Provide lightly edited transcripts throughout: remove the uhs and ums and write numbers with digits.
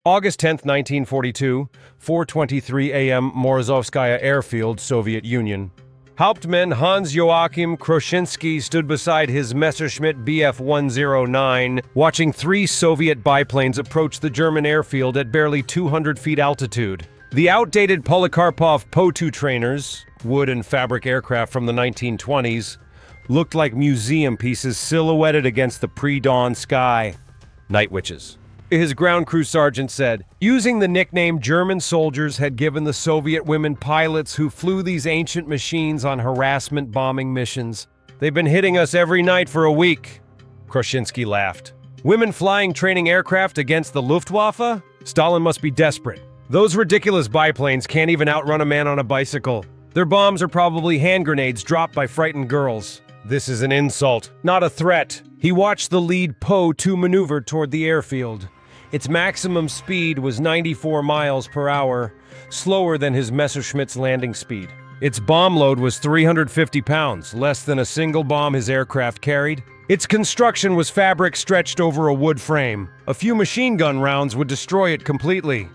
August 10, 1942, 4:23 a.m. Morozovskaya Airfield, Soviet Union. Hauptmann Hans-Joachim Kroschinski stood beside his Messerschmitt Bf-109, watching three Soviet biplanes approach the German airfield at barely 200 feet altitude. The outdated Polikarpov Po-2 trainers, wood and fabric aircraft from the 1920s, looked like museum pieces silhouetted against the pre-dawn sky. Night witches. His ground crew sergeant said, using the nickname German soldiers had given the Soviet women pilots who flew these ancient machines on harassment bombing missions. They've been hitting us every night for a week. Kroschinski laughed. Women flying training aircraft against the Luftwaffe? Stalin must be desperate. Those ridiculous biplanes can't even outrun a man on a bicycle. Their bombs are probably hand grenades dropped by frightened girls. This is an insult, not a threat. He watched the lead Po-2 maneuver toward the airfield. Its maximum speed was 94 miles per hour, slower than his Messerschmitt's landing speed. Its bomb load was 350 pounds, less than a single bomb his aircraft carried. Its construction was fabric stretched over a wood frame. A few machine gun rounds would destroy it completely.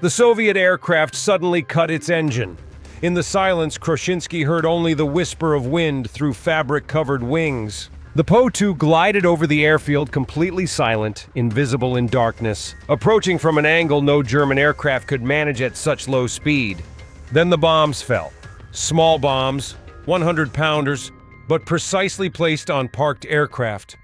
The Soviet aircraft suddenly cut its engine. In the silence, Kroschinski heard only the whisper of wind through fabric-covered wings. The Po-2 glided over the airfield completely silent, invisible in darkness, approaching from an angle no German aircraft could manage at such low speed. Then the bombs fell. Small bombs, 100-pounders, but precisely placed on parked aircraft.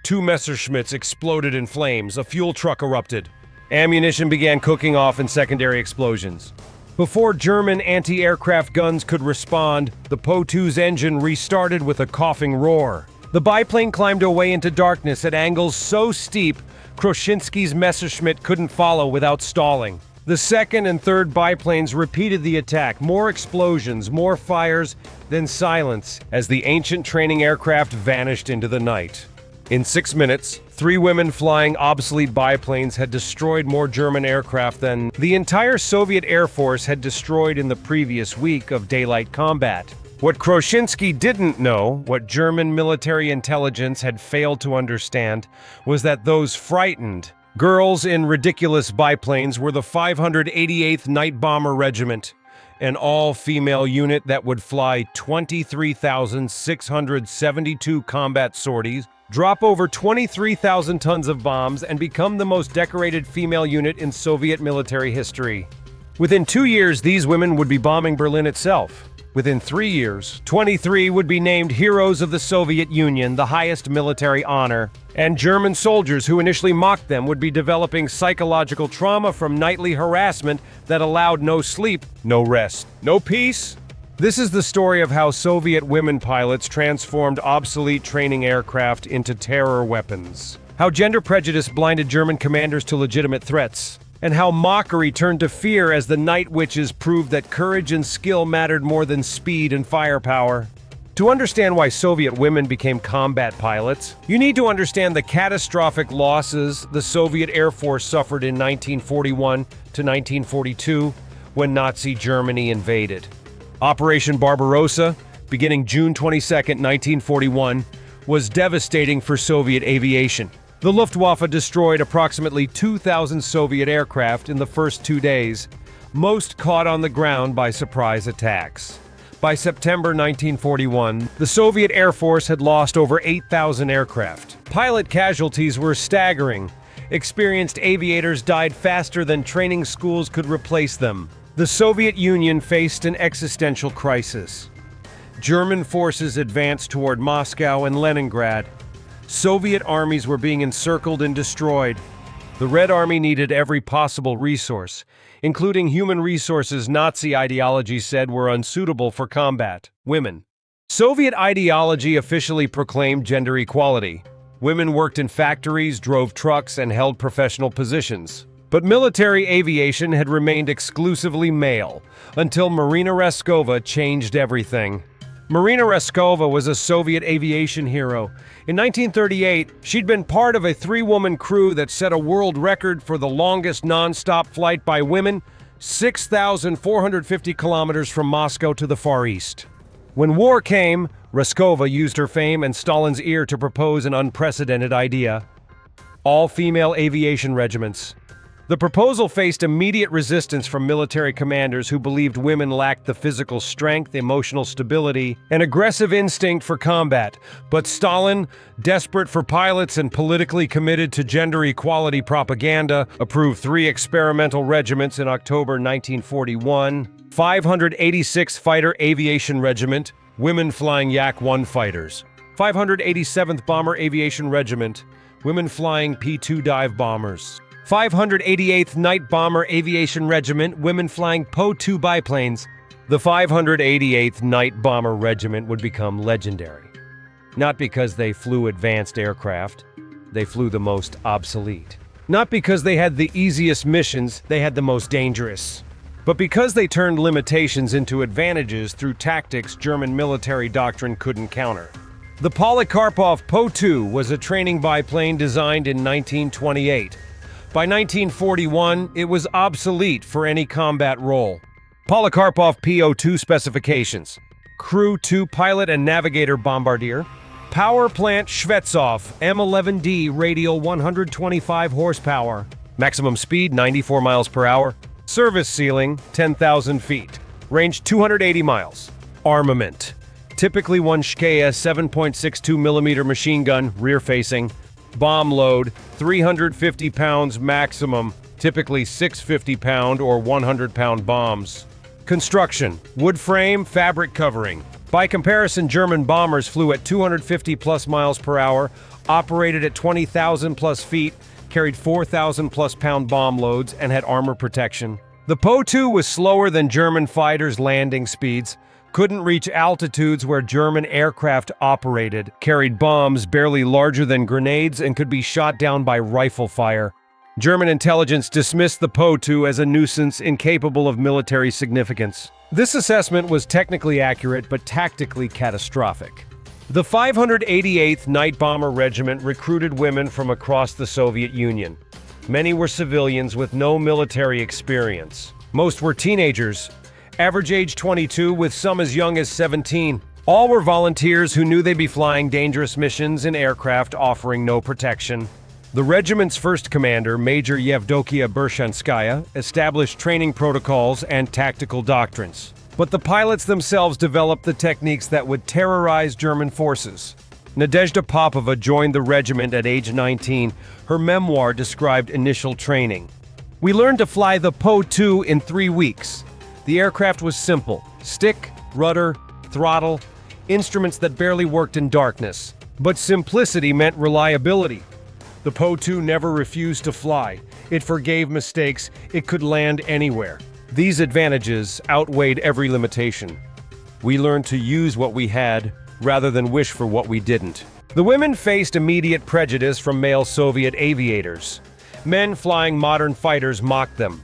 Two Messerschmitts exploded in flames, a fuel truck erupted. Ammunition began cooking off in secondary explosions. Before German anti-aircraft guns could respond, the Po-2's engine restarted with a coughing roar. The biplane climbed away into darkness at angles so steep, Kroschinski's Messerschmitt couldn't follow without stalling. The second and third biplanes repeated the attack, more explosions, more fires, then silence, as the ancient training aircraft vanished into the night. In 6 minutes, three women flying obsolete biplanes had destroyed more German aircraft than the entire Soviet Air Force had destroyed in the previous week of daylight combat. What Kroschinski didn't know, what German military intelligence had failed to understand, was that those frightened girls in ridiculous biplanes were the 588th Night Bomber Regiment, an all-female unit that would fly 23,672 combat sorties, drop over 23,000 tons of bombs, and become the most decorated female unit in Soviet military history. Within 2 years, these women would be bombing Berlin itself. Within 3 years, 23 would be named Heroes of the Soviet Union, the highest military honor, and German soldiers who initially mocked them would be developing psychological trauma from nightly harassment that allowed no sleep, no rest, no peace. This is the story of how Soviet women pilots transformed obsolete training aircraft into terror weapons, how gender prejudice blinded German commanders to legitimate threats, and how mockery turned to fear as the night witches proved that courage and skill mattered more than speed and firepower. To understand why Soviet women became combat pilots, you need to understand the catastrophic losses the Soviet Air Force suffered in 1941 to 1942 when Nazi Germany invaded. Operation Barbarossa, beginning June 22, 1941, was devastating for Soviet aviation. The Luftwaffe destroyed approximately 2,000 Soviet aircraft in the first 2 days, most caught on the ground by surprise attacks. By September 1941, the Soviet Air Force had lost over 8,000 aircraft. Pilot casualties were staggering. Experienced aviators died faster than training schools could replace them. The Soviet Union faced an existential crisis. German forces advanced toward Moscow and Leningrad. Soviet armies were being encircled and destroyed. The Red Army needed every possible resource, including human resources Nazi ideology said were unsuitable for combat: women. Soviet ideology officially proclaimed gender equality. Women worked in factories, drove trucks, and held professional positions. But military aviation had remained exclusively male, until Marina Reskova changed everything. Marina Reskova was a Soviet aviation hero. In 1938, she'd been part of a three-woman crew that set a world record for the longest non-stop flight by women, 6,450 kilometers from Moscow to the Far East. When war came, Reskova used her fame and Stalin's ear to propose an unprecedented idea: all-female aviation regiments. The proposal faced immediate resistance from military commanders who believed women lacked the physical strength, emotional stability, and aggressive instinct for combat. But Stalin, desperate for pilots and politically committed to gender equality propaganda, approved 3 experimental regiments in October 1941. 586th Fighter Aviation Regiment, women flying Yak-1 fighters. 587th Bomber Aviation Regiment, women flying P-2 dive bombers. 588th Night Bomber Aviation Regiment, women flying Po-2 biplanes. The 588th Night Bomber Regiment would become legendary. Not because they flew advanced aircraft, they flew the most obsolete. Not because they had the easiest missions, they had the most dangerous. But because they turned limitations into advantages through tactics German military doctrine couldn't counter. The Polikarpov Po-2 was a training biplane designed in 1928. By 1941, it was obsolete for any combat role. Polikarpov Po-2 specifications: Crew 2 pilot and navigator bombardier, power plant Shvetsov M11D, radial 125 horsepower, maximum speed 94 miles per hour, service ceiling 10,000 feet, range 280 miles. Armament: typically one Shkaya 7.62mm machine gun, rear-facing. Bomb load, 350 pounds maximum, typically 650-pound or 100-pound bombs. Construction: wood frame, fabric covering. By comparison, German bombers flew at 250+ miles per hour, operated at 20,000+ feet, carried 4,000+ pound bomb loads, and had armor protection. The Po-2 was slower than German fighters' landing speeds, couldn't reach altitudes where German aircraft operated, carried bombs barely larger than grenades, and could be shot down by rifle fire. German intelligence dismissed the Po-2 as a nuisance incapable of military significance. This assessment was technically accurate but tactically catastrophic. The 588th Night Bomber Regiment recruited women from across the Soviet Union. Many were civilians with no military experience. Most were teenagers, average age 22, with some as young as 17. All were volunteers who knew they'd be flying dangerous missions in aircraft offering no protection. The regiment's first commander, Major Yevdokia Bershanskaya, established training protocols and tactical doctrines. But the pilots themselves developed the techniques that would terrorize German forces. Nadezhda Popova joined the regiment at age 19. Her memoir described initial training. "We learned to fly the Po-2 in 3 weeks. The aircraft was simple: stick, rudder, throttle, instruments that barely worked in darkness. But simplicity meant reliability. The Po-2 never refused to fly. It forgave mistakes. It could land anywhere. These advantages outweighed every limitation. We learned to use what we had rather than wish for what we didn't." The women faced immediate prejudice from male Soviet aviators. Men flying modern fighters mocked them.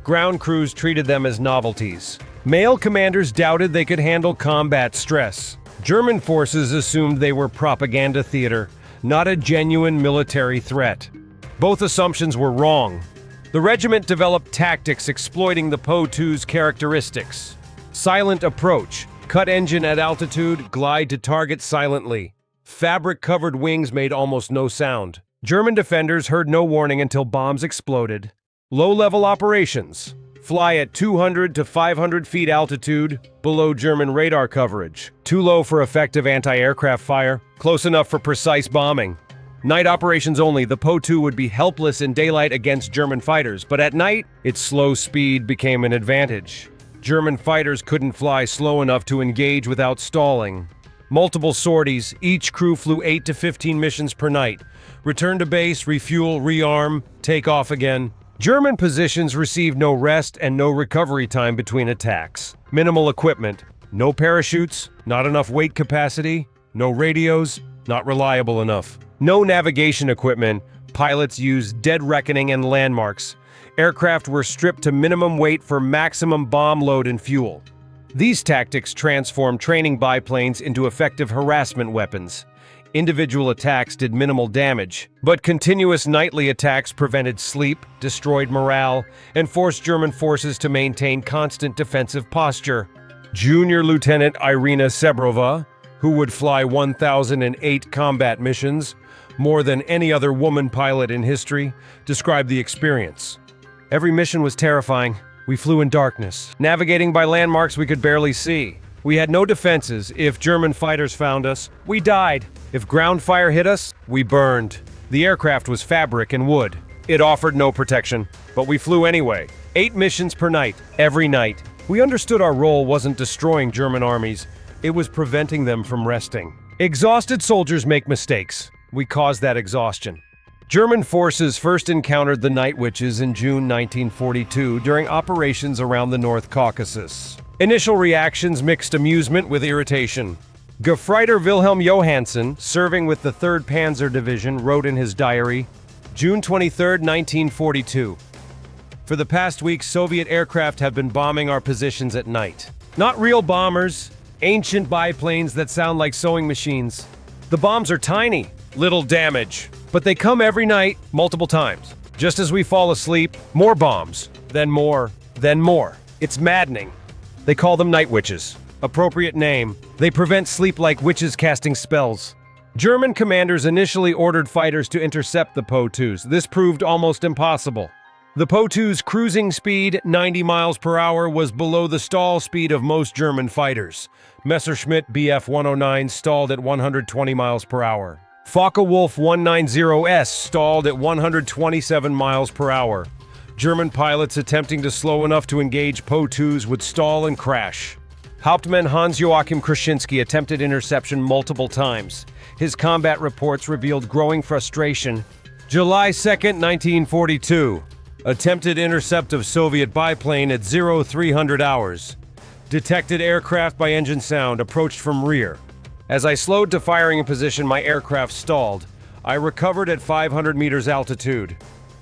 Ground crews treated them as novelties. Male commanders doubted they could handle combat stress. German forces assumed they were propaganda theater, not a genuine military threat. Both assumptions were wrong. The regiment developed tactics exploiting the Po-2's characteristics. Silent approach: cut engine at altitude, glide to target silently. Fabric-covered wings made almost no sound. German defenders heard no warning until bombs exploded. Low-level operations: fly at 200 to 500 feet altitude, below German radar coverage. Too low for effective anti-aircraft fire, close enough for precise bombing. Night operations only: the Po-2 would be helpless in daylight against German fighters, but at night, its slow speed became an advantage. German fighters couldn't fly slow enough to engage without stalling. Multiple sorties: each crew flew 8 to 15 missions per night. Return to base, refuel, rearm, take off again. German positions received no rest and no recovery time between attacks. Minimal equipment: no parachutes, not enough weight capacity, no radios, not reliable enough. No navigation equipment: pilots used dead reckoning and landmarks. Aircraft were stripped to minimum weight for maximum bomb load and fuel. These tactics transformed training biplanes into effective harassment weapons. Individual attacks did minimal damage, but continuous nightly attacks prevented sleep, destroyed morale, and forced German forces to maintain constant defensive posture. Junior Lieutenant Irina Sebrova, who would fly 1,008 combat missions, more than any other woman pilot in history, described the experience. Every mission was terrifying. We flew in darkness, navigating by landmarks we could barely see. We had no defenses. If German fighters found us, we died. If ground fire hit us, we burned. The aircraft was fabric and wood. It offered no protection, but we flew anyway. 8 missions per night, every night. We understood our role wasn't destroying German armies. It was preventing them from resting. Exhausted soldiers make mistakes. We caused that exhaustion. German forces first encountered the Night Witches in June 1942 during operations around the North Caucasus. Initial reactions mixed amusement with irritation. Gefreiter Wilhelm Johansen, serving with the 3rd Panzer Division, wrote in his diary, June 23, 1942. For the past week, Soviet aircraft have been bombing our positions at night. Not real bombers, ancient biplanes that sound like sewing machines. The bombs are tiny, little damage, but they come every night, multiple times. Just as we fall asleep, more bombs, then more, then more. It's maddening. They call them night witches. Appropriate name. They prevent sleep like witches casting spells. German commanders initially ordered fighters to intercept the Po-2s. This proved almost impossible. The Po-2's cruising speed, 90 miles per hour, was below the stall speed of most German fighters. Messerschmitt Bf-109 stalled at 120 miles per hour. Focke-Wulf 190S stalled at 127 miles per hour. German pilots attempting to slow enough to engage Po-2s would stall and crash. Hauptmann Hans-Joachim Krasinski attempted interception multiple times. His combat reports revealed growing frustration. July 2, 1942. Attempted intercept of Soviet biplane at 0300 hours. Detected aircraft by engine sound, approached from rear. As I slowed to firing position, my aircraft stalled. I recovered at 500 meters altitude.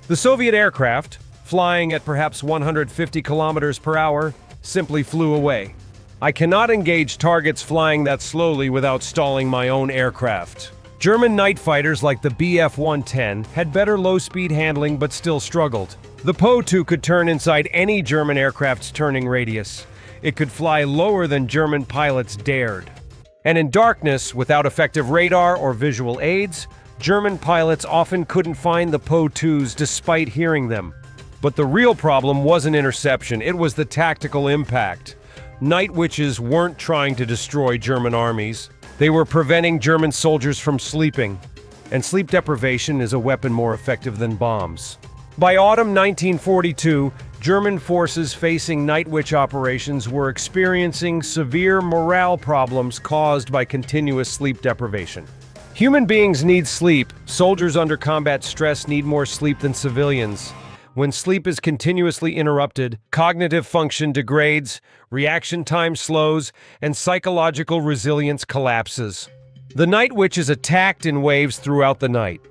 The Soviet aircraft, flying at perhaps 150 kilometers per hour, simply flew away. I cannot engage targets flying that slowly without stalling my own aircraft. German night fighters like the Bf-110 had better low-speed handling but still struggled. The Po-2 could turn inside any German aircraft's turning radius. It could fly lower than German pilots dared. And in darkness, without effective radar or visual aids, German pilots often couldn't find the Po-2s despite hearing them. But the real problem wasn't interception, it was the tactical impact. Night witches weren't trying to destroy German armies. They were preventing German soldiers from sleeping. And sleep deprivation is a weapon more effective than bombs. By autumn 1942, German forces facing night witch operations were experiencing severe morale problems caused by continuous sleep deprivation. Human beings need sleep. Soldiers under combat stress need more sleep than civilians. When sleep is continuously interrupted, cognitive function degrades, reaction time slows, and psychological resilience collapses. The night witches attacked in waves throughout the night.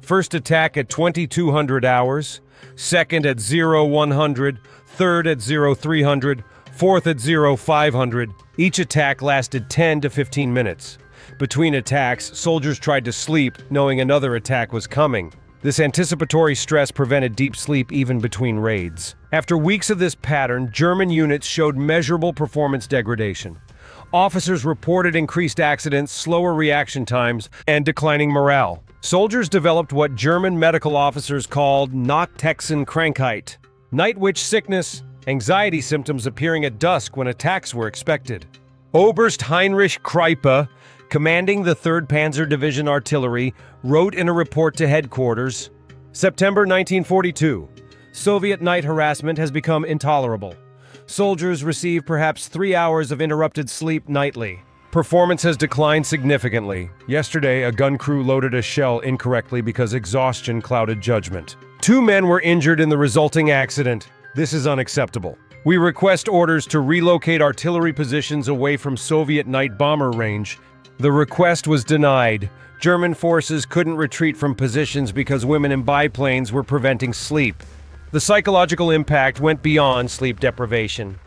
First attack at 2200 hours, second at 0100, third at 0300, fourth at 0500. Each attack lasted 10 to 15 minutes. Between attacks, soldiers tried to sleep, knowing another attack was coming. This anticipatory stress prevented deep sleep even between raids. After weeks of this pattern, German units showed measurable performance degradation. Officers reported increased accidents, slower reaction times, and declining morale. Soldiers developed what German medical officers called Nachthexen Krankheit, night witch sickness, anxiety symptoms appearing at dusk when attacks were expected. Oberst Heinrich Kreipe, commanding the 3rd Panzer Division Artillery, wrote in a report to headquarters, September 1942, Soviet night harassment has become intolerable. Soldiers receive perhaps 3 hours of interrupted sleep nightly. Performance has declined significantly. Yesterday, a gun crew loaded a shell incorrectly because exhaustion clouded judgment. 2 men were injured in the resulting accident. This is unacceptable. We request orders to relocate artillery positions away from Soviet night bomber range. The request was denied. German forces couldn't retreat from positions because women in biplanes were preventing sleep. The psychological impact went beyond sleep deprivation.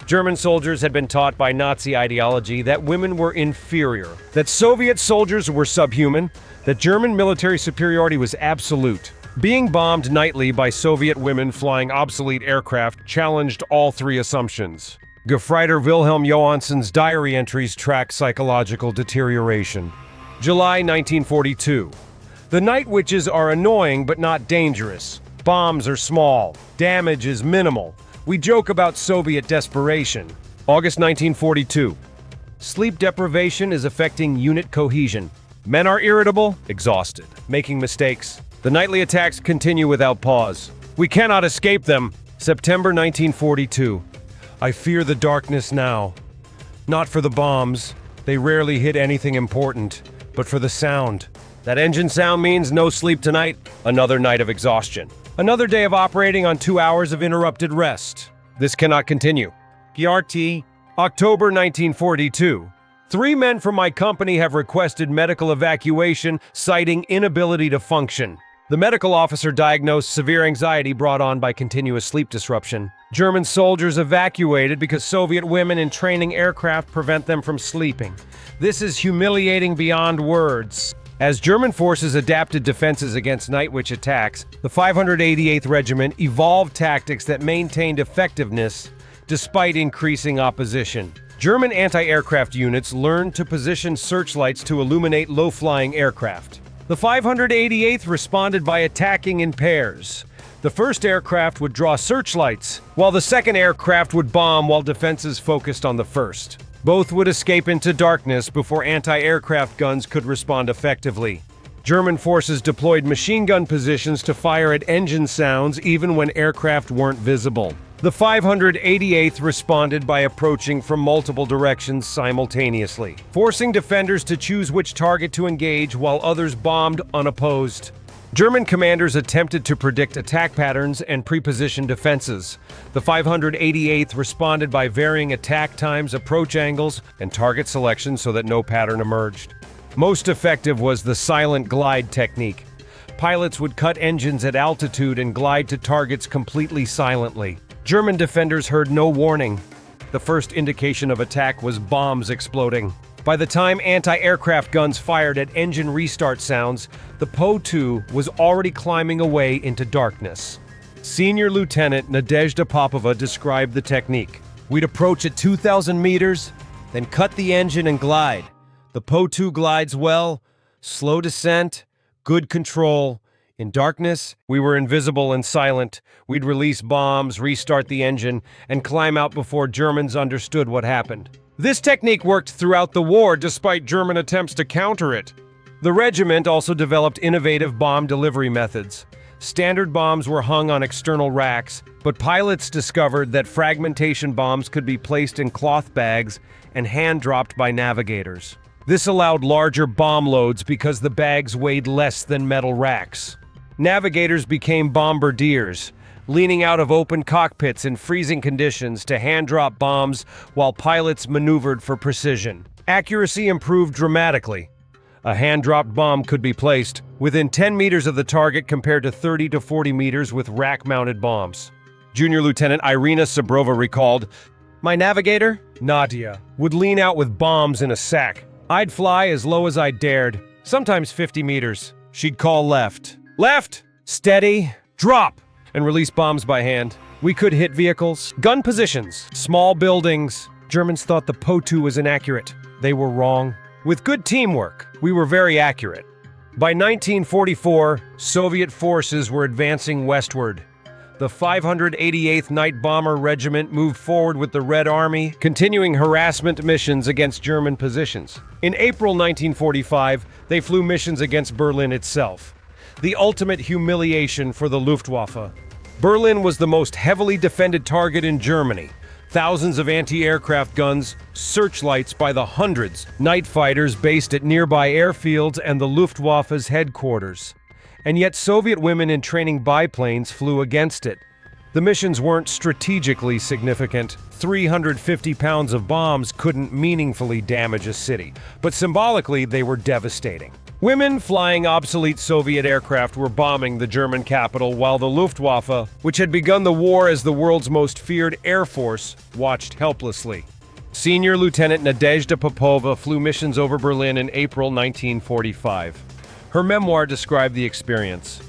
German soldiers had been taught by Nazi ideology that women were inferior, that Soviet soldiers were subhuman, that German military superiority was absolute. Being bombed nightly by Soviet women flying obsolete aircraft challenged all 3 assumptions. Gefreiter Wilhelm Johansen's diary entries track psychological deterioration. July 1942. The night witches are annoying but not dangerous. Bombs are small. Damage is minimal. We joke about Soviet desperation. August 1942. Sleep deprivation is affecting unit cohesion. Men are irritable, exhausted, making mistakes. The nightly attacks continue without pause. We cannot escape them. September 1942. I fear the darkness now. Not for the bombs. They rarely hit anything important, but for the sound. That engine sound means no sleep tonight. Another night of exhaustion. Another day of operating on 2 hours of interrupted rest. This cannot continue. Gyarty, October 1942. 3 men from my company have requested medical evacuation, citing inability to function. The medical officer diagnosed severe anxiety brought on by continuous sleep disruption. German soldiers evacuated because Soviet women in training aircraft prevent them from sleeping. This is humiliating beyond words. As German forces adapted defenses against night witch attacks, the 588th Regiment evolved tactics that maintained effectiveness despite increasing opposition. German anti-aircraft units learned to position searchlights to illuminate low-flying aircraft. The 588th responded by attacking in pairs. The first aircraft would draw searchlights, while the second aircraft would bomb while defenses focused on the first. Both would escape into darkness before anti-aircraft guns could respond effectively. German forces deployed machine gun positions to fire at engine sounds even when aircraft weren't visible. The 588th responded by approaching from multiple directions simultaneously, forcing defenders to choose which target to engage while others bombed unopposed. German commanders attempted to predict attack patterns and pre-position defenses. The 588th responded by varying attack times, approach angles, and target selection so that no pattern emerged. Most effective was the silent glide technique. Pilots would cut engines at altitude and glide to targets completely silently. German defenders heard no warning. The first indication of attack was bombs exploding. By the time anti-aircraft guns fired at engine restart sounds, the Po-2 was already climbing away into darkness. Senior Lieutenant Nadezhda Popova described the technique. We'd approach at 2,000 meters, then cut the engine and glide. The Po-2 glides well, slow descent, good control. In darkness, we were invisible and silent. We'd release bombs, restart the engine, and climb out before Germans understood what happened. This technique worked throughout the war despite German attempts to counter it. The regiment also developed innovative bomb delivery methods. Standard bombs were hung on external racks, but pilots discovered that fragmentation bombs could be placed in cloth bags and hand-dropped by navigators. This allowed larger bomb loads because the bags weighed less than metal racks. Navigators became bombardiers, leaning out of open cockpits in freezing conditions to hand-drop bombs while pilots maneuvered for precision. Accuracy improved dramatically. A hand-dropped bomb could be placed within 10 meters of the target compared to 30 to 40 meters with rack-mounted bombs. Junior Lieutenant Irina Sabrova recalled, "My navigator, Nadia, would lean out with bombs in a sack. I'd fly as low as I dared, sometimes 50 meters. She'd call left. Left! Steady! Drop!" and release bombs by hand. We could hit vehicles, gun positions, small buildings. Germans thought the Po-2 was inaccurate. They were wrong. With good teamwork, we were very accurate. By 1944, Soviet forces were advancing westward. The 588th Night Bomber Regiment moved forward with the Red Army, continuing harassment missions against German positions. In April 1945, they flew missions against Berlin itself. The ultimate humiliation for the Luftwaffe. Berlin was the most heavily defended target in Germany. Thousands of anti-aircraft guns, searchlights by the hundreds, night fighters based at nearby airfields and the Luftwaffe's headquarters. And yet Soviet women in training biplanes flew against it. The missions weren't strategically significant. 350 pounds of bombs couldn't meaningfully damage a city, but symbolically they were devastating. Women flying obsolete Soviet aircraft were bombing the German capital while the Luftwaffe, which had begun the war as the world's most feared air force, watched helplessly. Senior Lieutenant Nadezhda Popova flew missions over Berlin in April 1945. Her memoir described the experience.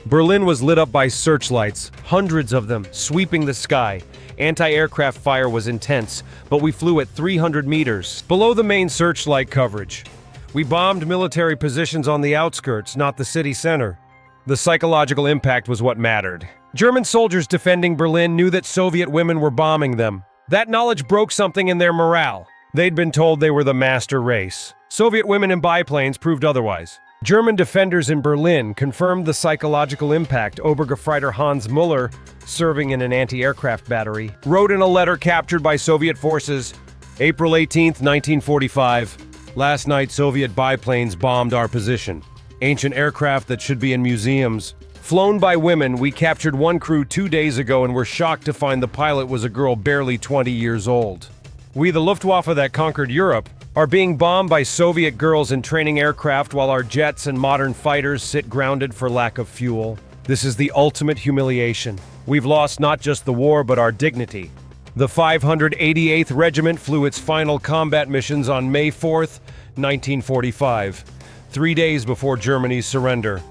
Berlin was lit up by searchlights, hundreds of them, sweeping the sky. Anti-aircraft fire was intense, but we flew at 300 meters, below the main searchlight coverage. We bombed military positions on the outskirts, not the city center. The psychological impact was what mattered. German soldiers defending Berlin knew that Soviet women were bombing them. That knowledge broke something in their morale. They'd been told they were the master race. Soviet women in biplanes proved otherwise. German defenders in Berlin confirmed the psychological impact. Obergefreiter Hans Müller, serving in an anti-aircraft battery, wrote in a letter captured by Soviet forces, April 18, 1945, "Last night Soviet biplanes bombed our position. Ancient aircraft that should be in museums. Flown by women, we captured one crew 2 days ago and were shocked to find the pilot was a girl barely 20 years old. We, the Luftwaffe that conquered Europe, are being bombed by Soviet girls in training aircraft while our jets and modern fighters sit grounded for lack of fuel. This is the ultimate humiliation. We've lost not just the war but our dignity." The 588th Regiment flew its final combat missions on May 4, 1945, 3 days before Germany's surrender.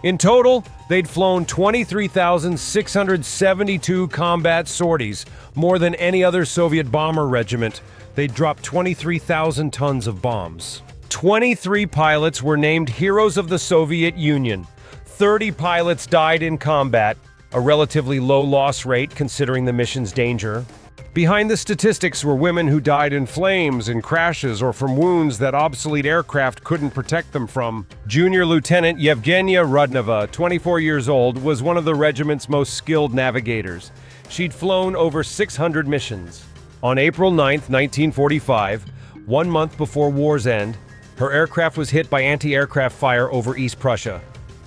In total, they'd flown 23,672 combat sorties, more than any other Soviet bomber regiment. They'd dropped 23,000 tons of bombs. 23 pilots were named Heroes of the Soviet Union. 30 pilots died in combat, a relatively low loss rate considering the mission's danger. Behind the statistics were women who died in flames, in crashes, or from wounds that obsolete aircraft couldn't protect them from. Junior Lieutenant Yevgenia Rudneva, 24 years old, was one of the regiment's most skilled navigators. She'd flown over 600 missions. On April 9, 1945, 1 month before war's end, her aircraft was hit by anti-aircraft fire over East Prussia.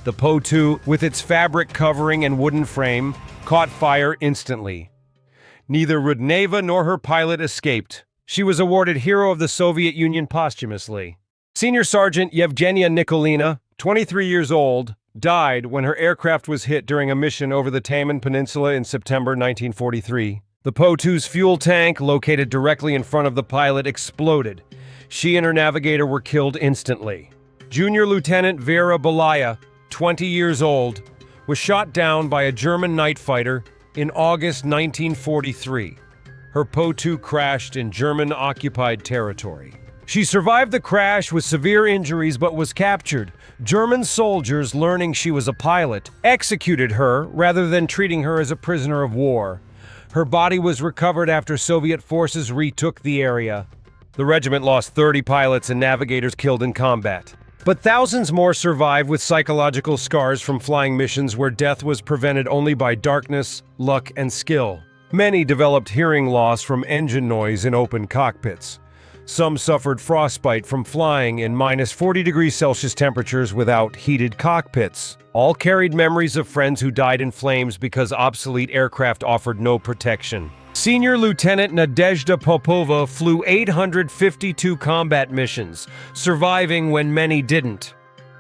The Po-2, with its fabric covering and wooden frame, caught fire instantly. Neither Rudneva nor her pilot escaped. She was awarded Hero of the Soviet Union posthumously. Senior Sergeant Yevgenia Nikolina, 23 years old, died when her aircraft was hit during a mission over the Taman Peninsula in September 1943. The Po-2's fuel tank, located directly in front of the pilot, exploded. She and her navigator were killed instantly. Junior Lieutenant Vera Belaya, 20 years old, was shot down by a German night fighter in August 1943. Her Po-2 crashed in German-occupied territory. She survived the crash with severe injuries but was captured. German soldiers, learning she was a pilot, executed her rather than treating her as a prisoner of war. Her body was recovered after Soviet forces retook the area. The regiment lost 30 pilots and navigators killed in combat. But thousands more survived with psychological scars from flying missions where death was prevented only by darkness, luck, and skill. Many developed hearing loss from engine noise in open cockpits. Some suffered frostbite from flying in -40°C temperatures without heated cockpits. All carried memories of friends who died in flames because obsolete aircraft offered no protection. Senior Lieutenant Nadezhda Popova flew 852 combat missions, surviving when many didn't.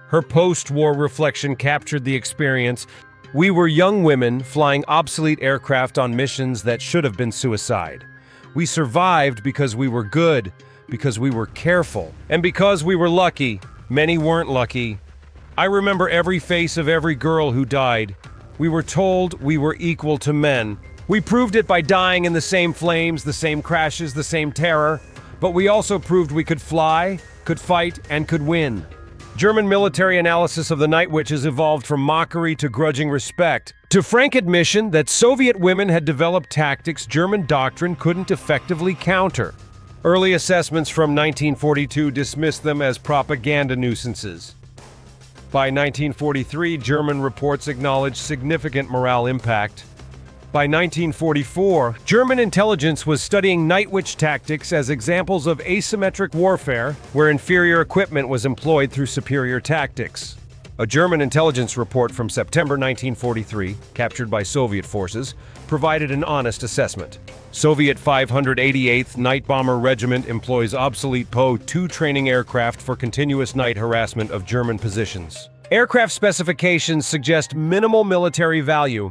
Her post-war reflection captured the experience. "We were young women flying obsolete aircraft on missions that should have been suicide. We survived because we were good, because we were careful, and because we were lucky. Many weren't lucky. I remember every face of every girl who died. We were told we were equal to men. We proved it by dying in the same flames, the same crashes, the same terror, but we also proved we could fly, could fight, and could win." German military analysis of the Night Witches evolved from mockery to grudging respect, to frank admission that Soviet women had developed tactics German doctrine couldn't effectively counter. Early assessments from 1942 dismissed them as propaganda nuisances. By 1943, German reports acknowledged significant morale impact. By 1944, German intelligence was studying night witch tactics as examples of asymmetric warfare, where inferior equipment was employed through superior tactics. A German intelligence report from September 1943, captured by Soviet forces, provided an honest assessment. Soviet 588th Night Bomber Regiment employs obsolete Po-2 training aircraft for continuous night harassment of German positions. Aircraft specifications suggest minimal military value.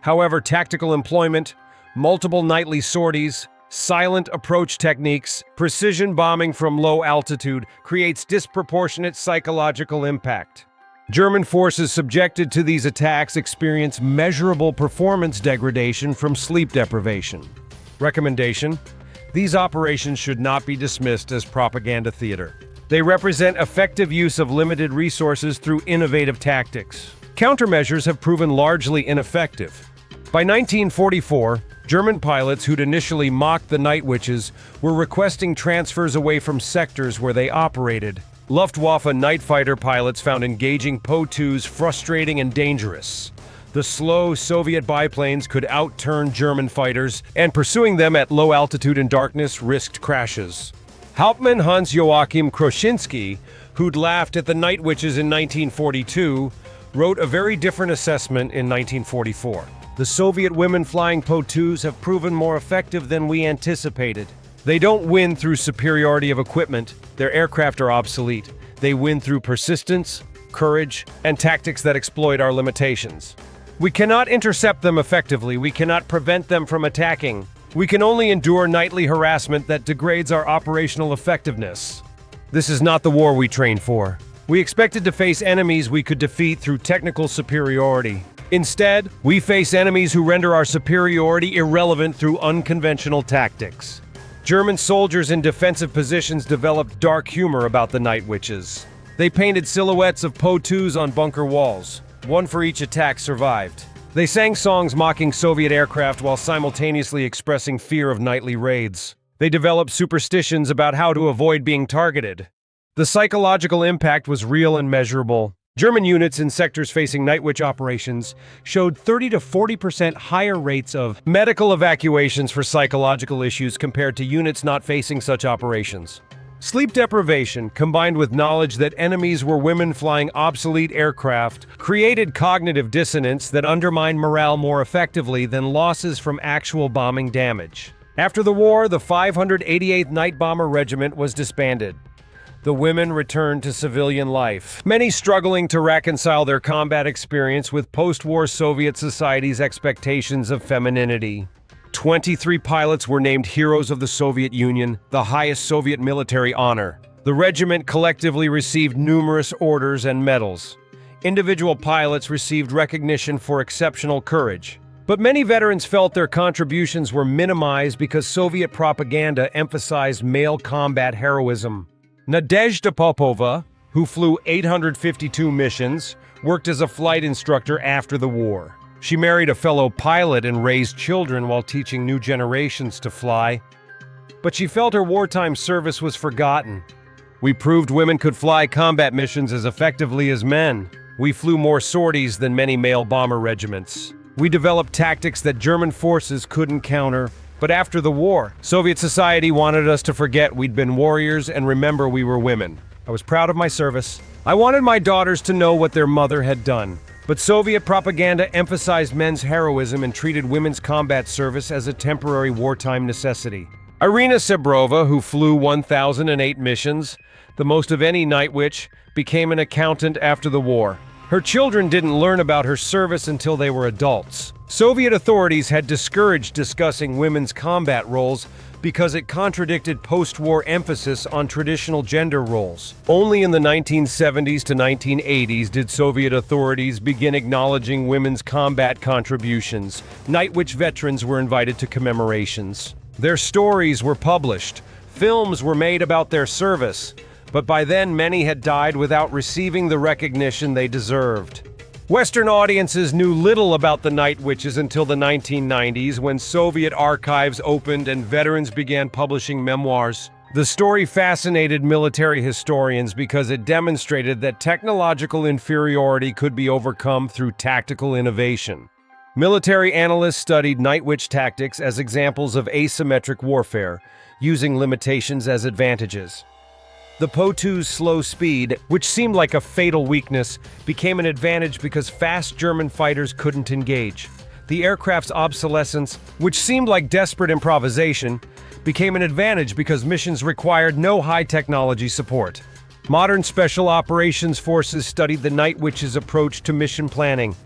However, tactical employment, multiple nightly sorties, silent approach techniques, precision bombing from low altitude creates disproportionate psychological impact. German forces subjected to these attacks experience measurable performance degradation from sleep deprivation. Recommendation: these operations should not be dismissed as propaganda theater. They represent effective use of limited resources through innovative tactics. countermeasures have proven largely ineffective. By 1944, German pilots who'd initially mocked the Night Witches were requesting transfers away from sectors where they operated. Luftwaffe night fighter pilots found engaging Po-2s frustrating and dangerous. The slow Soviet biplanes could outturn German fighters, and pursuing them at low altitude in darkness risked crashes. Hauptmann Hans-Joachim Kroschinski, who'd laughed at the Night Witches in 1942, wrote a very different assessment in 1944. The Soviet women flying Po-2s have proven more effective than we anticipated. They don't win through superiority of equipment. Their aircraft are obsolete. They win through persistence, courage, and tactics that exploit our limitations. We cannot intercept them effectively. We cannot prevent them from attacking. We can only endure nightly harassment that degrades our operational effectiveness. This is not the war we trained for. We expected to face enemies we could defeat through technical superiority. Instead, we face enemies who render our superiority irrelevant through unconventional tactics. German soldiers in defensive positions developed dark humor about the Night Witches. They painted silhouettes of Po-2s on bunker walls. One for each attack survived. They sang songs mocking Soviet aircraft while simultaneously expressing fear of nightly raids. They developed superstitions about how to avoid being targeted. The psychological impact was real and measurable. German units in sectors facing Night Witch operations showed 30 to 40% higher rates of medical evacuations for psychological issues compared to units not facing such operations. Sleep deprivation, combined with knowledge that enemies were women flying obsolete aircraft, created cognitive dissonance that undermined morale more effectively than losses from actual bombing damage. After the war, the 588th Night Bomber Regiment was disbanded. The women returned to civilian life, many struggling to reconcile their combat experience with post-war Soviet society's expectations of femininity. 23 pilots were named Heroes of the Soviet Union, the highest Soviet military honor. The regiment collectively received numerous orders and medals. Individual pilots received recognition for exceptional courage. But many veterans felt their contributions were minimized because Soviet propaganda emphasized male combat heroism. Nadezhda Popova, who flew 852 missions, worked as a flight instructor after the war. She married a fellow pilot and raised children while teaching new generations to fly. But she felt her wartime service was forgotten. We proved women could fly combat missions as effectively as men. We flew more sorties than many male bomber regiments. We developed tactics that German forces couldn't counter. But after the war, Soviet society wanted us to forget we'd been warriors and remember we were women. I was proud of my service. I wanted my daughters to know what their mother had done. But Soviet propaganda emphasized men's heroism and treated women's combat service as a temporary wartime necessity. Irina Sebrova, who flew 1,008 missions, the most of any Night Witch, became an accountant after the war. Her children didn't learn about her service until they were adults. Soviet authorities had discouraged discussing women's combat roles because it contradicted post-war emphasis on traditional gender roles. Only in the 1970s to 1980s did Soviet authorities begin acknowledging women's combat contributions. Night Witch veterans were invited to commemorations. Their stories were published. Films were made about their service. But by then, many had died without receiving the recognition they deserved. Western audiences knew little about the Night Witches until the 1990s, when Soviet archives opened and veterans began publishing memoirs. The story fascinated military historians because it demonstrated that technological inferiority could be overcome through tactical innovation. Military analysts studied Night Witch tactics as examples of asymmetric warfare, using limitations as advantages. The Po-2's slow speed, which seemed like a fatal weakness, became an advantage because fast German fighters couldn't engage. The aircraft's obsolescence, which seemed like desperate improvisation, became an advantage because missions required no high-technology support. Modern special operations forces studied the Night Witch's approach to mission planning.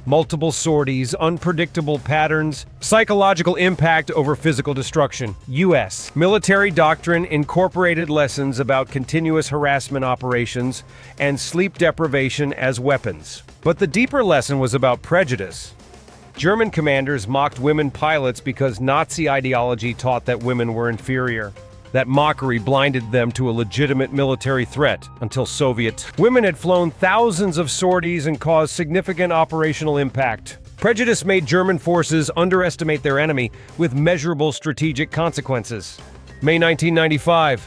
Multiple sorties, unpredictable patterns, psychological impact over physical destruction. U.S. military doctrine incorporated lessons about continuous harassment operations and sleep deprivation as weapons. But the deeper lesson was about prejudice. German commanders mocked women pilots because Nazi ideology taught that women were inferior. That mockery blinded them to a legitimate military threat until Soviet women had flown thousands of sorties and caused significant operational impact. Prejudice made German forces underestimate their enemy with measurable strategic consequences. May 1995.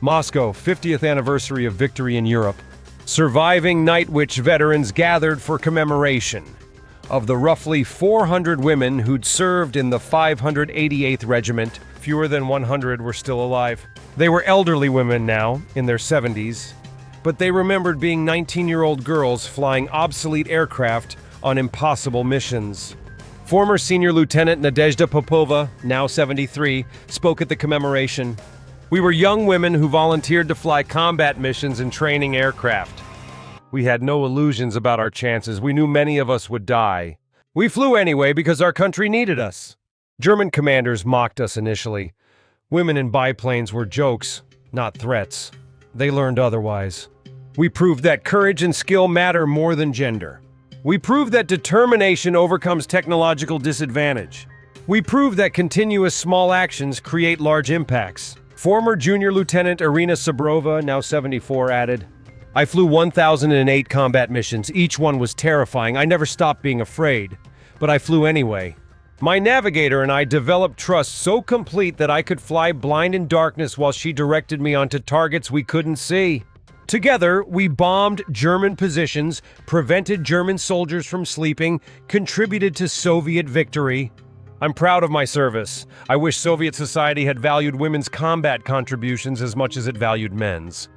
Moscow, 50th anniversary of victory in Europe. Surviving Night Witch veterans gathered for commemoration. Of the roughly 400 women who'd served in the 588th Regiment, fewer than 100 were still alive. They were elderly women now, in their 70s, but they remembered being 19-year-old girls flying obsolete aircraft on impossible missions. Former Senior Lieutenant Nadezhda Popova, now 73, spoke at the commemoration. We were young women who volunteered to fly combat missions and training aircraft. We had no illusions about our chances. We knew many of us would die. We flew anyway because our country needed us. German commanders mocked us initially. Women in biplanes were jokes, not threats. They learned otherwise. We proved that courage and skill matter more than gender. We proved that determination overcomes technological disadvantage. We proved that continuous small actions create large impacts. Former Junior Lieutenant Irina Sabrova, now 74, added, I flew 1,008 combat missions. Each one was terrifying. I never stopped being afraid, but I flew anyway. My navigator and I developed trust so complete that I could fly blind in darkness while she directed me onto targets we couldn't see. Together, we bombed German positions, prevented German soldiers from sleeping, contributed to Soviet victory. I'm proud of my service. I wish Soviet society had valued women's combat contributions as much as it valued men's.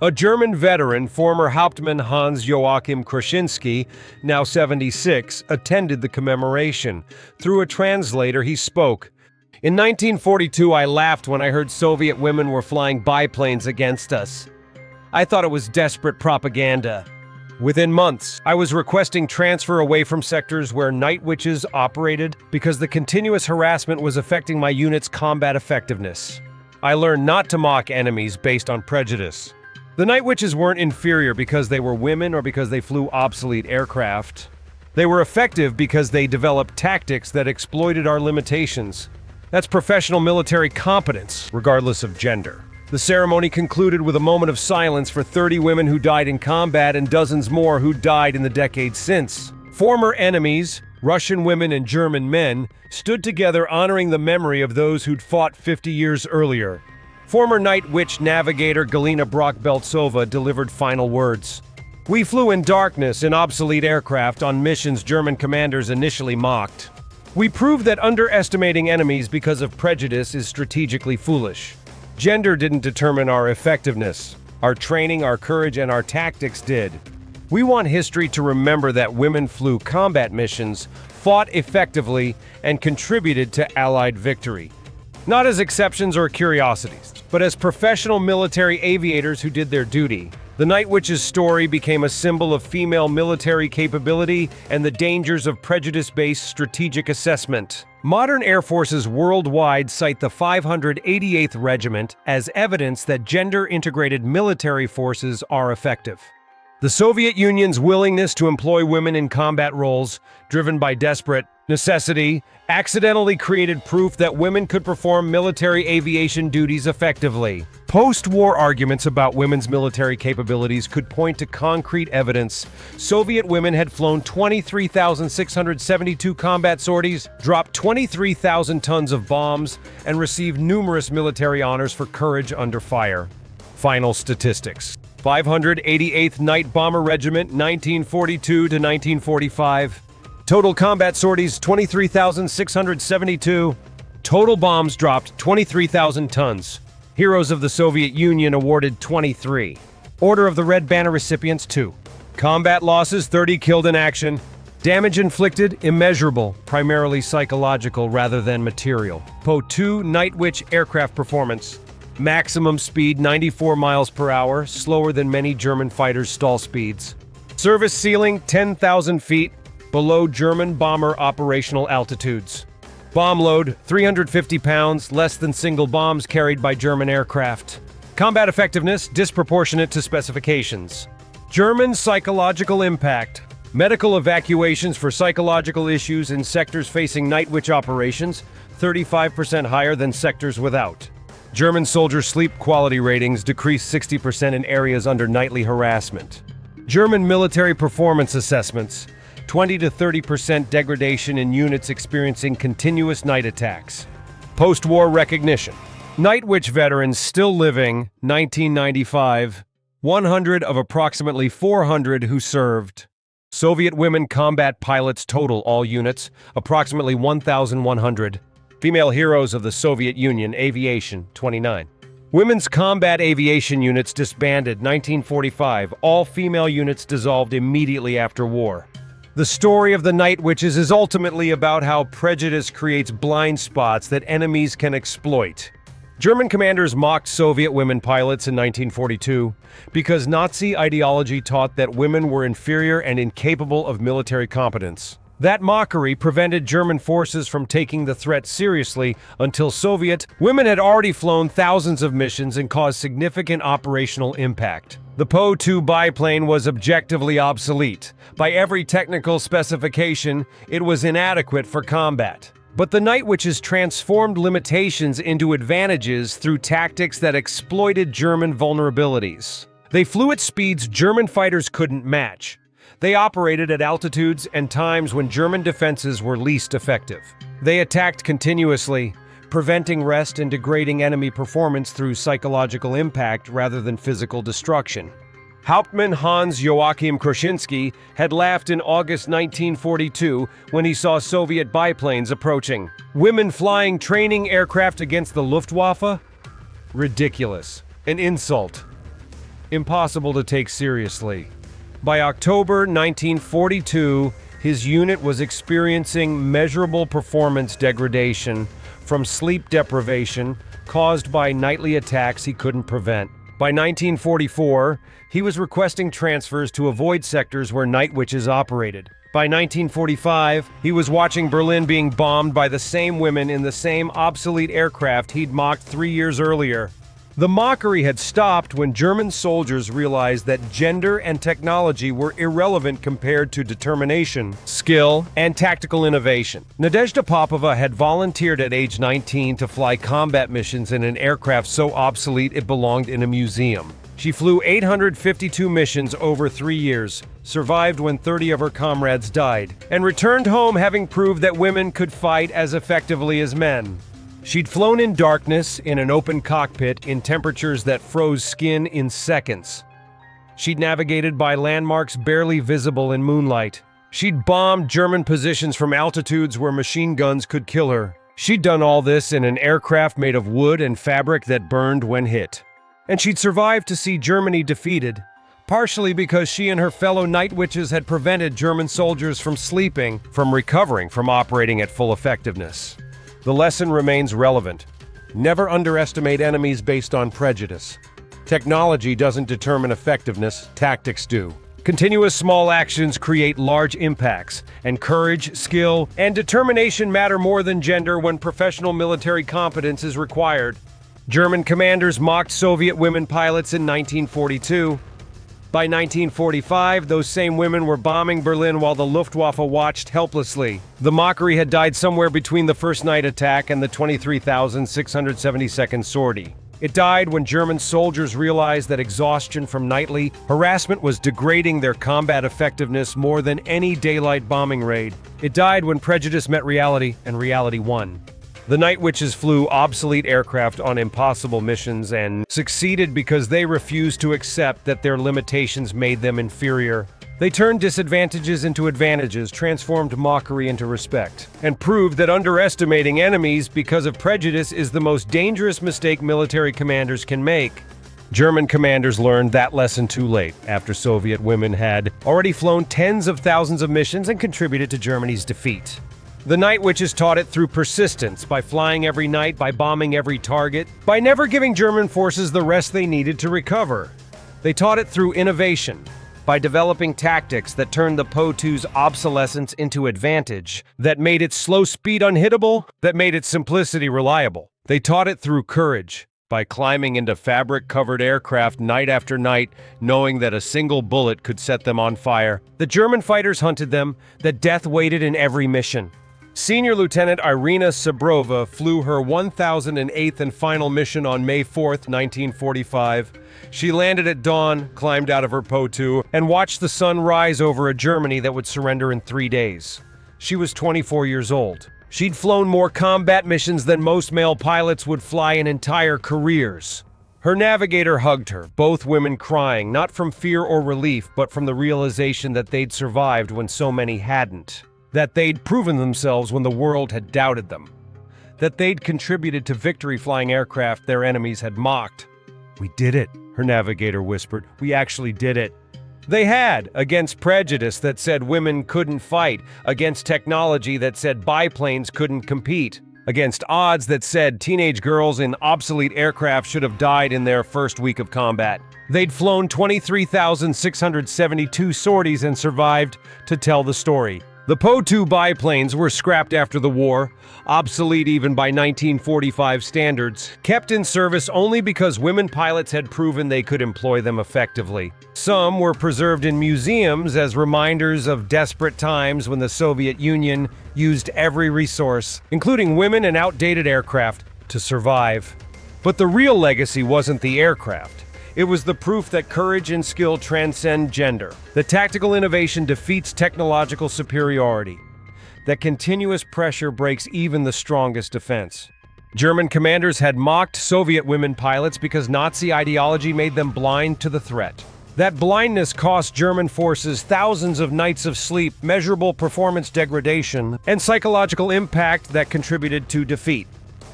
A German veteran, former Hauptmann Hans-Joachim Krasinski, now 76, attended the commemoration. Through a translator, he spoke. In 1942, I laughed when I heard Soviet women were flying biplanes against us. I thought it was desperate propaganda. Within months, I was requesting transfer away from sectors where night witches operated because the continuous harassment was affecting my unit's combat effectiveness. I learned not to mock enemies based on prejudice. The night witches weren't inferior because they were women or because they flew obsolete aircraft. They were effective because they developed tactics that exploited our limitations. That's professional military competence, regardless of gender. The ceremony concluded with a moment of silence for 30 women who died in combat and dozens more who died in the decades since. Former enemies, Russian women and German men, stood together honoring the memory of those who'd fought 50 years earlier. Former Night Witch navigator Galina Brock-Beltsova delivered final words. We flew in darkness in obsolete aircraft on missions German commanders initially mocked. We proved that underestimating enemies because of prejudice is strategically foolish. Gender didn't determine our effectiveness. Our training, our courage, and our tactics did. We want history to remember that women flew combat missions, fought effectively, and contributed to Allied victory. Not as exceptions or curiosities, but as professional military aviators who did their duty. The Night Witch's story became a symbol of female military capability and the dangers of prejudice-based strategic assessment. Modern air forces worldwide cite the 588th Regiment as evidence that gender-integrated military forces are effective. The Soviet Union's willingness to employ women in combat roles, driven by desperate necessity, accidentally created proof that women could perform military aviation duties effectively. Post-war arguments about women's military capabilities could point to concrete evidence. Soviet women had flown 23,672 combat sorties, dropped 23,000 tons of bombs, and received numerous military honors for courage under fire. Final statistics. 588th Night Bomber Regiment, 1942 to 1945. Total combat sorties, 23,672. Total bombs dropped, 23,000 tons. Heroes of the Soviet Union awarded 23. Order of the Red Banner recipients, 2. Combat losses, 30 killed in action. Damage inflicted, immeasurable, primarily psychological rather than material. Po-2 Night Witch aircraft performance. Maximum speed 94 miles per hour, slower than many German fighters' stall speeds. Service ceiling 10,000 feet, below German bomber operational altitudes. Bomb load 350 pounds, less than single bombs carried by German aircraft. Combat effectiveness disproportionate to specifications. German psychological impact. Medical evacuations for psychological issues in sectors facing Night Witch operations, 35% higher than sectors without. German soldier sleep quality ratings decreased 60% in areas under nightly harassment. German military performance assessments, 20 to 30% degradation in units experiencing continuous night attacks. Post-war recognition. Night Witch veterans still living, 1995, 100 of approximately 400 who served. Soviet women combat pilots total all units, approximately 1,100. Female heroes of the Soviet Union, aviation, 29. Women's combat aviation units disbanded, 1945. All female units dissolved immediately after war. The story of the Night Witches is ultimately about how prejudice creates blind spots that enemies can exploit. German commanders mocked Soviet women pilots in 1942 because Nazi ideology taught that women were inferior and incapable of military competence. That mockery prevented German forces from taking the threat seriously until Soviet women had already flown thousands of missions and caused significant operational impact. The Po-2 biplane was objectively obsolete. By every technical specification, it was inadequate for combat. But the Night Witches transformed limitations into advantages through tactics that exploited German vulnerabilities. They flew at speeds German fighters couldn't match. They operated at altitudes and times when German defenses were least effective. They attacked continuously, preventing rest and degrading enemy performance through psychological impact rather than physical destruction. Hauptmann Hans Joachim Kruszyński had laughed in August 1942 when he saw Soviet biplanes approaching. Women flying training aircraft against the Luftwaffe? Ridiculous. An insult. Impossible to take seriously. By October 1942, his unit was experiencing measurable performance degradation from sleep deprivation caused by nightly attacks he couldn't prevent. By 1944, he was requesting transfers to avoid sectors where Night Witches operated. By 1945, he was watching Berlin being bombed by the same women in the same obsolete aircraft he'd mocked 3 years earlier. The mockery had stopped when German soldiers realized that gender and technology were irrelevant compared to determination, skill, and tactical innovation. Nadezhda Popova had volunteered at age 19 to fly combat missions in an aircraft so obsolete it belonged in a museum. She flew 852 missions over 3 years, survived when 30 of her comrades died, and returned home having proved that women could fight as effectively as men. She'd flown in darkness, in an open cockpit, in temperatures that froze skin in seconds. She'd navigated by landmarks barely visible in moonlight. She'd bombed German positions from altitudes where machine guns could kill her. She'd done all this in an aircraft made of wood and fabric that burned when hit. And she'd survived to see Germany defeated, partially because she and her fellow Night Witches had prevented German soldiers from sleeping, from recovering from operating at full effectiveness. The lesson remains relevant. Never underestimate enemies based on prejudice. Technology doesn't determine effectiveness, tactics do. Continuous small actions create large impacts, and courage, skill, and determination matter more than gender when professional military competence is required. German commanders mocked Soviet women pilots in 1942. By 1945, those same women were bombing Berlin while the Luftwaffe watched helplessly. The mockery had died somewhere between the first night attack and the 23,672nd sortie. It died when German soldiers realized that exhaustion from nightly harassment was degrading their combat effectiveness more than any daylight bombing raid. It died when prejudice met reality, and reality won. The Night Witches flew obsolete aircraft on impossible missions and succeeded because they refused to accept that their limitations made them inferior. They turned disadvantages into advantages, transformed mockery into respect, and proved that underestimating enemies because of prejudice is the most dangerous mistake military commanders can make. German commanders learned that lesson too late, after Soviet women had already flown tens of thousands of missions and contributed to Germany's defeat. The Night Witches taught it through persistence, by flying every night, by bombing every target, by never giving German forces the rest they needed to recover. They taught it through innovation, by developing tactics that turned the Po-2's obsolescence into advantage, that made its slow speed unhittable, that made its simplicity reliable. They taught it through courage, by climbing into fabric-covered aircraft night after night, knowing that a single bullet could set them on fire. The German fighters hunted them, that death waited in every mission. Senior Lieutenant Irina Sabrova flew her 1008th and final mission on May 4th, 1945. She landed at dawn, climbed out of her Po-2, and watched the sun rise over a Germany that would surrender in 3 days. She was 24 years old. She'd flown more combat missions than most male pilots would fly in entire careers. Her navigator hugged her, both women crying, not from fear or relief, but from the realization that they'd survived when so many hadn't. That they'd proven themselves when the world had doubted them. That they'd contributed to victory flying aircraft their enemies had mocked. "We did it," her navigator whispered. "We actually did it." They had, against prejudice that said women couldn't fight, against technology that said biplanes couldn't compete, against odds that said teenage girls in obsolete aircraft should have died in their first week of combat. They'd flown 23,672 sorties and survived to tell the story. The Po-2 biplanes were scrapped after the war, obsolete even by 1945 standards, kept in service only because women pilots had proven they could employ them effectively. Some were preserved in museums as reminders of desperate times when the Soviet Union used every resource, including women and outdated aircraft, to survive. But the real legacy wasn't the aircraft. It was the proof that courage and skill transcend gender, that tactical innovation defeats technological superiority, that continuous pressure breaks even the strongest defense. German commanders had mocked Soviet women pilots because Nazi ideology made them blind to the threat. That blindness cost German forces thousands of nights of sleep, measurable performance degradation, and psychological impact that contributed to defeat.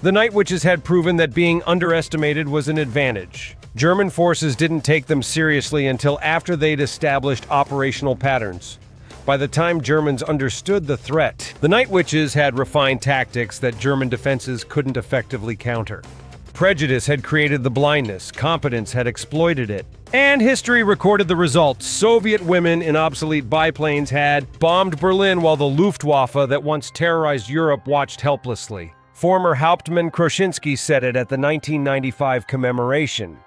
The Night Witches had proven that being underestimated was an advantage. German forces didn't take them seriously until after they'd established operational patterns. By the time Germans understood the threat, the Night Witches had refined tactics that German defenses couldn't effectively counter. Prejudice had created the blindness, competence had exploited it. And history recorded the results. Soviet women in obsolete biplanes had bombed Berlin while the Luftwaffe that once terrorized Europe watched helplessly. Former Hauptmann Krushinsky said it at the 1995 commemoration.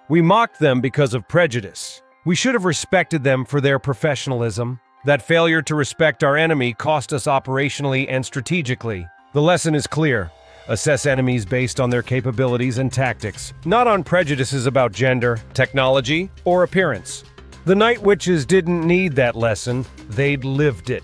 "We mocked them because of prejudice. We should have respected them for their professionalism. That failure to respect our enemy cost us operationally and strategically. The lesson is clear. Assess enemies based on their capabilities and tactics, not on prejudices about gender, technology, or appearance." The Night Witches didn't need that lesson. They'd lived it.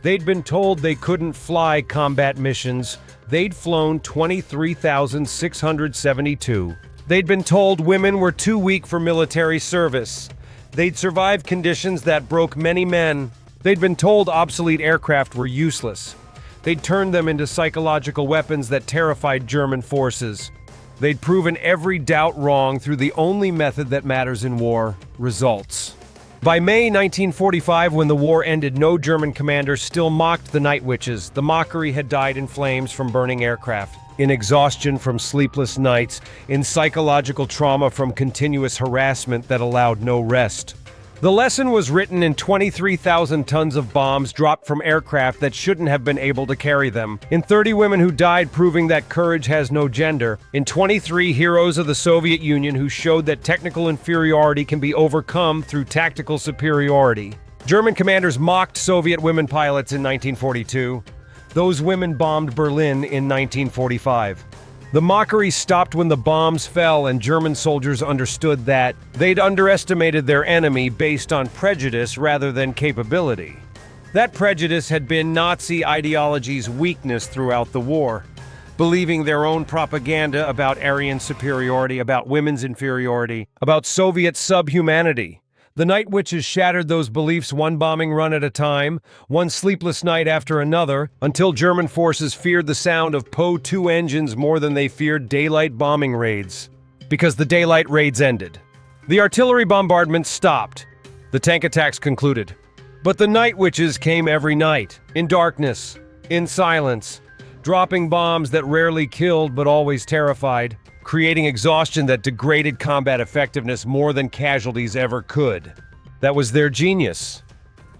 They'd been told they couldn't fly combat missions. They'd flown 23,672. They'd been told women were too weak for military service. They'd survived conditions that broke many men. They'd been told obsolete aircraft were useless. They'd turned them into psychological weapons that terrified German forces. They'd proven every doubt wrong through the only method that matters in war: results. By May 1945, when the war ended, no German commander still mocked the Night Witches. The mockery had died in flames from burning aircraft, in exhaustion from sleepless nights, in psychological trauma from continuous harassment that allowed no rest. The lesson was written in 23,000 tons of bombs dropped from aircraft that shouldn't have been able to carry them, in 30 women who died proving that courage has no gender, in 23 heroes of the Soviet Union who showed that technical inferiority can be overcome through tactical superiority. German commanders mocked Soviet women pilots in 1942. Those women bombed Berlin in 1945. The mockery stopped when the bombs fell and German soldiers understood that they'd underestimated their enemy based on prejudice rather than capability. That prejudice had been Nazi ideology's weakness throughout the war, believing their own propaganda about Aryan superiority, about women's inferiority, about Soviet subhumanity. The Night Witches shattered those beliefs one bombing run at a time, one sleepless night after another, until German forces feared the sound of Po-2 engines more than they feared daylight bombing raids. Because the daylight raids ended. The artillery bombardments stopped. The tank attacks concluded. But the Night Witches came every night, in darkness, in silence, dropping bombs that rarely killed but always terrified, creating exhaustion that degraded combat effectiveness more than casualties ever could. That was their genius.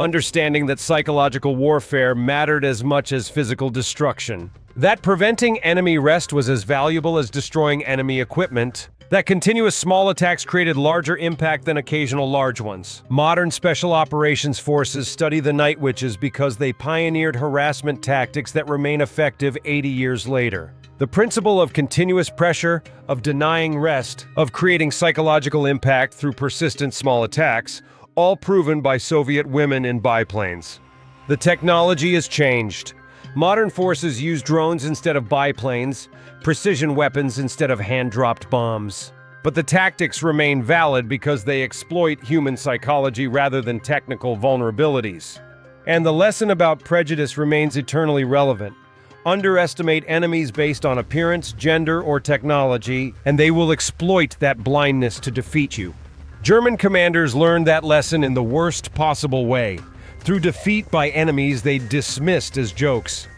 Understanding that psychological warfare mattered as much as physical destruction. That preventing enemy rest was as valuable as destroying enemy equipment. That continuous small attacks created larger impact than occasional large ones. Modern special operations forces study the Night Witches because they pioneered harassment tactics that remain effective 80 years later. The principle of continuous pressure, of denying rest, of creating psychological impact through persistent small attacks, all proven by Soviet women in biplanes. The technology has changed. Modern forces use drones instead of biplanes, precision weapons instead of hand-dropped bombs. But the tactics remain valid because they exploit human psychology rather than technical vulnerabilities. And the lesson about prejudice remains eternally relevant. Underestimate enemies based on appearance, gender, or technology, and they will exploit that blindness to defeat you. German commanders learned that lesson in the worst possible way, through defeat by enemies they dismissed as jokes.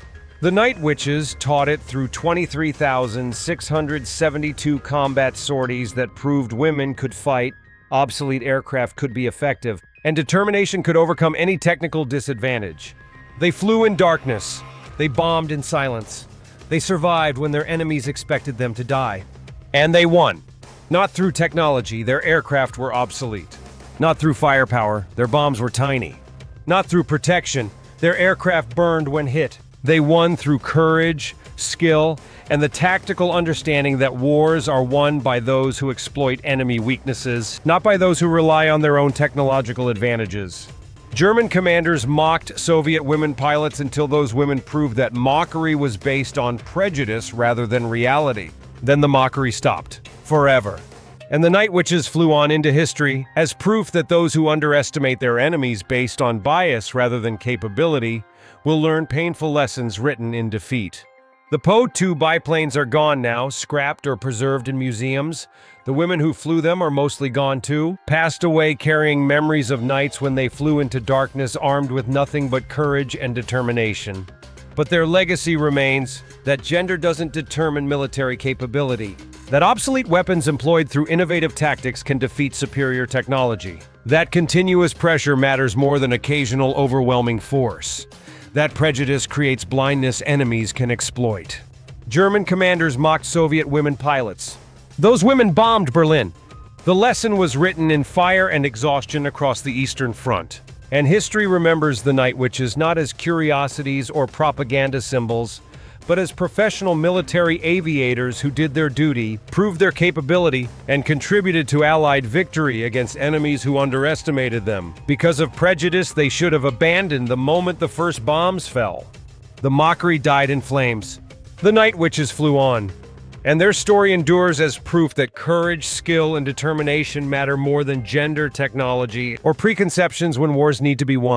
The Night Witches taught it through 23,672 combat sorties that proved women could fight, obsolete aircraft could be effective, and determination could overcome any technical disadvantage. They flew in darkness. They bombed in silence. They survived when their enemies expected them to die. And they won. Not through technology, their aircraft were obsolete. Not through firepower, their bombs were tiny. Not through protection, their aircraft burned when hit. They won through courage, skill, and the tactical understanding that wars are won by those who exploit enemy weaknesses, not by those who rely on their own technological advantages. German commanders mocked Soviet women pilots until those women proved that mockery was based on prejudice rather than reality. Then the mockery stopped. Forever. And the Night Witches flew on into history as proof that those who underestimate their enemies based on bias rather than capability will learn painful lessons written in defeat. The Po-2 biplanes are gone now, scrapped or preserved in museums. The women who flew them are mostly gone too, passed away carrying memories of nights when they flew into darkness armed with nothing but courage and determination. But their legacy remains that gender doesn't determine military capability, that obsolete weapons employed through innovative tactics can defeat superior technology, that continuous pressure matters more than occasional overwhelming force, that prejudice creates blindness enemies can exploit. German commanders mocked Soviet women pilots. Those women bombed Berlin. The lesson was written in fire and exhaustion across the Eastern Front. And history remembers the Night Witches not as curiosities or propaganda symbols, but as professional military aviators who did their duty, proved their capability, and contributed to Allied victory against enemies who underestimated them. Because of prejudice, they should have abandoned the moment the first bombs fell. The mockery died in flames. The Night Witches flew on. And their story endures as proof that courage, skill, and determination matter more than gender, technology, or preconceptions when wars need to be won.